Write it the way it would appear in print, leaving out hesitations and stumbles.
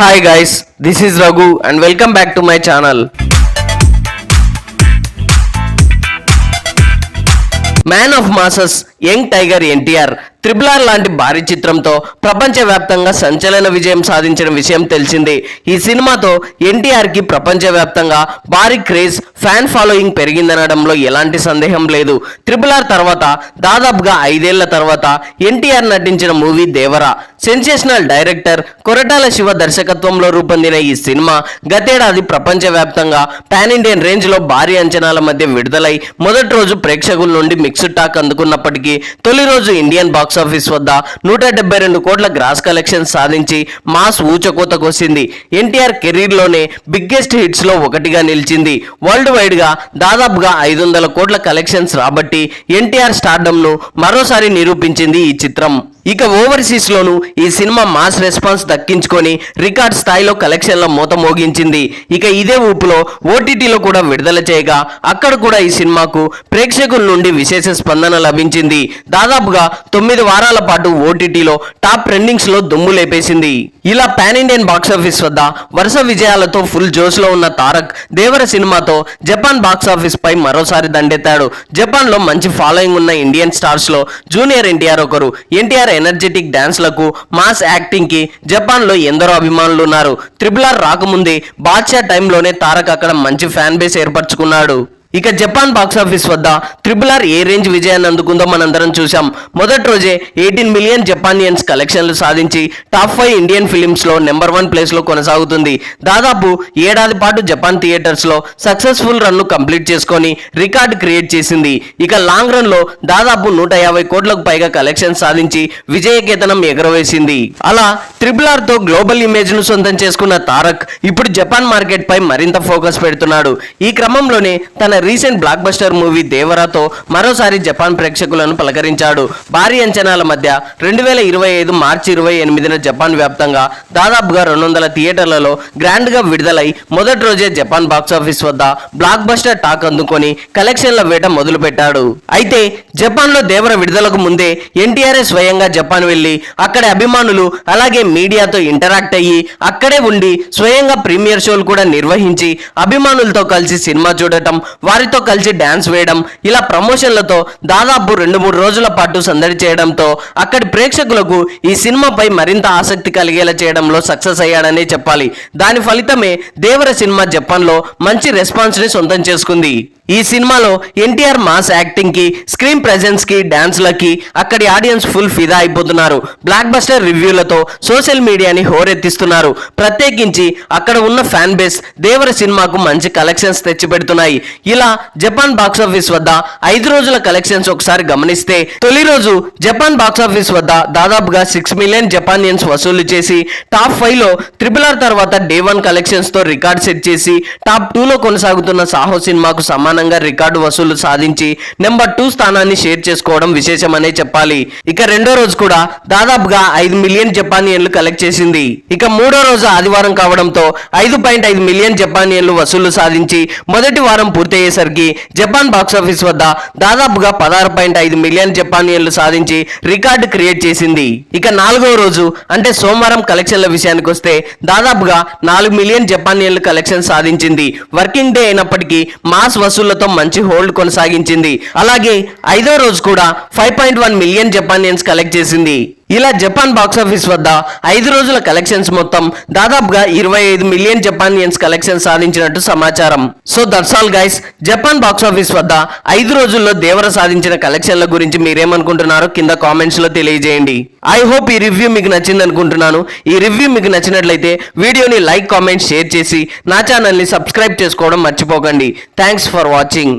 Hi guys, this is Raghu and welcome back to my channel. Man of masses young tiger NTR triple లాంటి భారీ చిత్రంతో ప్రపంచవ్యాప్తంగా సంచలన విజయం సాధించిన విషయం తెలిసిందే. ఈ సినిమాతో ఎన్టీఆర్ కి ప్రపంచవ్యాప్తంగా భారీ క్రేజ్, ఫ్యాన్ ఫాలోయింగ్ పెరిగిందనడంలో ఎలాంటి సందేహం లేదు. త్రిబుల్ తర్వాత దాదాపుగా 5 ఏళ్ల తర్వాత ఎన్టీఆర్ నటించిన movie Devara. Sensational director Koratala Shiva దర్శకత్వంలో రూపొందిన ఈ సినిమా గతేడాది ప్రపంచవ్యాప్తంగా పాన్ ఇండియన్ రేంజ్ లో భారీ అంచనాల మధ్య విడుదలై మొదటి రోజు ప్రేక్షకుల నుండి మిక్స్డ్ టాక్ అందుకున్నప్పటికీ తొలి రోజు ఇండియన్ బాక్సాఫీస్ వద్ద 172 కోట్ల గ్రాస్ కలెక్షన్ సాధించి మాస్ ఊచకోత కోసింది. ఎన్టీఆర్ కెరీర్ లోనే బిగ్గెస్ట్ హిట్స్ లో ఒకటిగా నిలిచింది. వరల్డ్ వైడ్ గా దాదాపుగా 500 కోట్ల కలెక్షన్స్ రాబట్టి ఎన్టీఆర్ స్టార్డమ్ ను మరోసారి నిరూపించింది ఈ చిత్రం. ఇక ఓవర్సీస్ లోను ఈ సినిమా మాస్ రెస్పాన్స్ దక్కించుకొని రికార్డ్ స్థాయిలో కలెక్షన్ల మూత మోగించింది. ఇక ఇదే ఊపులో ఓటీటీలో కూడా విడుదల చేయగా అక్కడ కూడా ఈ సినిమాకు ప్రేక్షకుల నుండి విశేష స్పందన లభించింది. దాదాపుగా 9 వారాల పాటు ఓటీటీలో టాప్ ట్రెండింగ్స్ లో దుమ్ము లేపేసింది. ఇలా పాన్ ఇండియన్ బాక్సాఫీస్ వద్ద వరుస విజయాలతో ఫుల్ జోష్ లో ఉన్న తారక్ దేవర సినిమాతో జపాన్ బాక్సాఫీస్ పై మరోసారి దండెత్తాడు. జపాన్ లో మంచి ఫాలోయింగ్ ఉన్న ఇండియన్ స్టార్స్ లో జూనియర్ ఎన్టీఆర్ ఒకరు. ఎన్టీఆర్ ఎనర్జెటిక్ డాన్స్లకు, మాస్ యాక్టింగ్ కి జపాన్ లో ఎందరో అభిమానులు ఉన్నారు. త్రిబుల్ రాకముందే బాద్షా టైంలోనే తారక్ అక్కడ మంచి ఫ్యాన్ బేస్ ఏర్పరచుకున్నాడు. ఇక జపాన్ బాక్సాఫీస్ వద్ద త్రిబుల్ ఏ రేంజ్ విజయాన్ని అందుకుందో మనందరం చూసాం. మొదటి రోజే 18 మిలియన్ జపానియన్స్ కలెక్షన్లు సాధించి టాప్ 5 ఇండియన్ ఫిలిమ్స్ లో నెంబర్ 1 ప్లేస్ లో కొనసాగుతుంది. దాదాపు ఏడాది పాటు జపాన్ థియేటర్స్ లో సక్సెస్ఫుల్ రన్ ను కంప్లీట్ చేసుకొని రికార్డ్ క్రియేట్ చేసింది. ఇక లాంగ్ రన్ లో దాదాపు 150 కోట్లకు పైగా కలెక్షన్ సాధించి విజయకేతనం ఎగరవేసింది. అలా త్రిబుల్ తో గ్లోబల్ ఇమేజ్ ను సొంతం చేసుకున్న తారక్ ఇప్పుడు జపాన్ మార్కెట్ పై మరింత ఫోకస్ పెడుతున్నాడు. ఈ క్రమంలోనే తన రీసెంట్ బ్లాక్ బస్టర్ మూవీ దేవరాతో మరోసారి జపాన్ ప్రేక్షకులను పలకరించాడు. భారీ అంచనాల మధ్య 2025 మార్చి 28న జపాన్ వ్యాప్తంగా దాదాపుగా 200 థియేటర్లలో గ్రాండ్ గా విడుదలై మొదటి రోజే జపాన్ బాక్సాఫీస్ వద్ద బ్లాక్ బస్టర్ టాక్ అందుకొని కలెక్షన్ల వేట మొదలు పెట్టాడు. అయితే జపాన్ లో దేవర విడుదలకు ముందే ఎన్టీఆర్ స్వయంగా జపాన్ వెళ్లి అక్కడి అభిమానులు అలాగే మీడియాతో ఇంటరాక్ట్ అయ్యి అక్కడే ఉండి స్వయంగా ప్రీమియర్ షోలు కూడా నిర్వహించి అభిమానులతో కలిసి సినిమా చూడటం, వారితో కలిసి డాన్స్ వేయడం, ఇలా ప్రమోషన్లతో దాదాపు 2-3 రోజుల పాటు సందడి చేయడంతో అక్కడి ప్రేక్షకులకు ఈ సినిమాపై మరింత ఆసక్తి కలిగేలా చేయడంలో సక్సెస్ అయ్యాడనే చెప్పాలి. దాని ఫలితమే దేవర సినిమా జపాన్ లో మంచి రెస్పాన్స్ ని సొంతం చేసుకుంది. ఈ సినిమాలో ఎన్టీఆర్ మాస్ యాక్టింగ్ కి, స్క్రీన్ ప్రెజెన్స్ కి, డాన్స్ లకి అక్కడి ఆడియన్స్ ఫుల్ ఫిదా అయిపోతున్నారు. బ్లాక్ బస్టర్ రివ్యూలతో సోషల్ మీడియాని హోరెత్తిస్తున్నారు. ప్రత్యేకించి అక్కడ ఉన్న ఫ్యాన్ బేస్ దేవర సినిమాకు మంచి కలెక్షన్స్ తెచ్చిపెడుతున్నాయి. ఇలా జపాన్ బాక్సాఫీస్ వద్ద 5 రోజుల కలెక్షన్స్ ఒకసారి గమనిస్తే తొలి రోజు జపాన్ బాక్సాఫీస్ వద్ద దాదాపుగా 6 మిలియన్ జపానియన్స్ వసూలు చేసి టాప్ 5 లో త్రిబుల్ తర్వాత డే 1 కలెక్షన్స్ తో రికార్డ్ సెట్ చేసి టాప్ 2 లో కొనసాగుతున్న సాహో సినిమాకు సమానంగా రికార్డు వసూలు సాధించి నెంబర్ 2 స్థానాన్ని షేర్ చేసుకోవడం విశేషమనే చెప్పాలి. ఇక రెండో రోజు కూడా దాదాపుగా 5 మిలియన్ జపానియన్లు కలెక్ట్ చేసింది. ఇక మూడో రోజు ఆదివారం కావడంతో 5.5 మిలియన్ జపానియన్లు వసూలు సాధించి మొదటి వారం పూర్తయ్యేసరికి జపాన్ బాక్సాఫీస్ వద్ద దాదాపుగా 16.5 మిలియన్ జపానియన్లు సాధించి రికార్డు క్రియేట్ చేసింది. ఇక నాలుగో రోజు అంటే సోమవారం కలెక్షన్ల విషయానికి వస్తే దాదాపుగా 4 మిలియన్ జపానియన్లు కలెక్షన్ సాధించింది. వర్కింగ్ డే అయినప్పటికీ మాస్ వసూళ్లతో మంచి హోల్డ్ కొనసాగించింది. అలాగే 5వ రోజు కూడా 5.1 మిలియన్ జపానియన్స్ కలెక్ట్ చేసింది. ఇలా జపాన్ బాక్సాఫీస్ వద్ద 5 రోజుల కలెక్షన్స్ మొత్తం దాదాపుగా 25 మిలియన్ జపానియన్స్ కలెక్షన్ సాధించినట్టు సమాచారం. So that's all guys. Japan box office వద్ద 5 రోజుల్లో దేవర సాధించిన కలెక్షన్ల గురించి మీరేమనుకుంటున్నారో కింద కామెంట్స్ లో తెలియజేయండి. ఐ హోప్ ఈ రివ్యూ మీకు నచ్చింది అనుకుంటున్నాను. ఈ రివ్యూ మీకు నచ్చినట్లయితే వీడియోని లైక్, కామెంట్, షేర్ చేసి నా ఛానల్ని సబ్స్క్రైబ్ చేసుకోవడం మర్చిపోకండి. Thanks for watching.